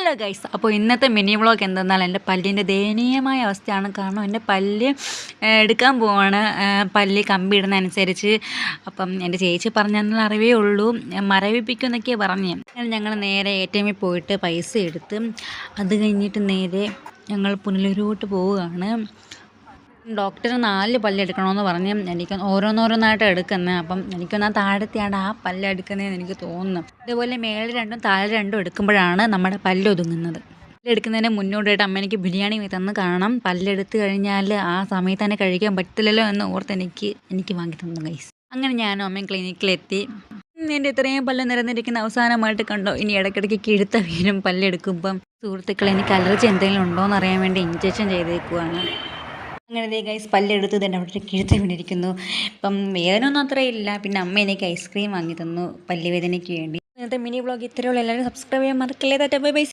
Hello guys, അപ്പോൾ ഇന്നത്തെ mini vlog എന്തെന്നാൽ എൻ്റെ പല്ലിൻ്റെ ദയനീയമായ അവസ്ഥയാണ്. കാരണം എൻ്റെ പല്ല് എടുക്കാൻ പോവാണ്, പല്ല് കമ്പി ഇടുന്നതനുസരിച്ച്. അപ്പം എൻ്റെ ചേച്ചി പറഞ്ഞെന്നുള്ള അറിവേ ഉള്ളൂ, മരവിപ്പിക്കുമെന്നൊക്കെയാണ് പറഞ്ഞ്. ഞങ്ങൾ നേരെ ATM പോയിട്ട് പൈസ എടുത്ത് അത് കഴിഞ്ഞിട്ട് നേരെ ഞങ്ങൾ പുനലൂരോട്ട് പോവുകയാണ്. ഡോക്ടർ 4 പല്ലെടുക്കണമെന്ന് പറഞ്ഞ് എനിക്ക് ഓരോന്നോരോന്നായിട്ട് എടുക്കുന്നത്. അപ്പം എനിക്കൊന്നാ താഴത്തെയാണ് ആ പല്ല് എടുക്കുന്നതെന്ന് എനിക്ക് തോന്നുന്നു. ഇതുപോലെ മേളിൽ 2ഉം താഴെ 2ഉം എടുക്കുമ്പോഴാണ് നമ്മുടെ പല്ലൊതുങ്ങുന്നത്. പല്ലെടുക്കുന്നതിന് മുന്നോട്ടായിട്ട് അമ്മ എനിക്ക് ബിരിയാണി തന്ന് കാണാം. പല്ലെടുത്ത് കഴിഞ്ഞാൽ ആ സമയത്ത് തന്നെ കഴിക്കാൻ പറ്റില്ലല്ലോ എന്ന് ഓർത്ത് എനിക്ക് വാങ്ങി തന്നു ഗൈസ്. അങ്ങനെ ഞാനും അമ്മയും ക്ലിനിക്കിലെത്തി. എൻ്റെ ഇത്രയും പല്ല് നിരന്നിരിക്കുന്ന അവസാനമായിട്ട് കണ്ടോ. ഇനി ഇടയ്ക്കിടയ്ക്ക് കിഴുത്ത വീരും പല്ലെടുക്കുമ്പം. സുഹൃത്തുക്കൾ, എനിക്ക് അലർജി എന്തെങ്കിലും ഉണ്ടോ എന്ന് അറിയാൻ വേണ്ടി ഇഞ്ചക്ഷൻ ചെയ്തേക്കുവാണ്. അങ്ങനെ ഗൈസ് പല്ലെടുത്ത് തന്നെ അവിടെ ഒരു കിഴുത്ത വീണിരിക്കുന്നു. ഇപ്പം വേദനയൊന്നും അത്രയില്ല. പിന്നെ അമ്മ എനിക്ക് ഐസ്ക്രീം വാങ്ങി തന്നു പല്ല് വേദനയ്ക്ക് വേണ്ടി. ഇന്നത്തെ മിനി വ്ളോഗ് ഇത്രയുള്ള. എല്ലാവരും സബ്സ്ക്രൈബ് ചെയ്യാൻ മറക്കല്ലേ. Bye bye.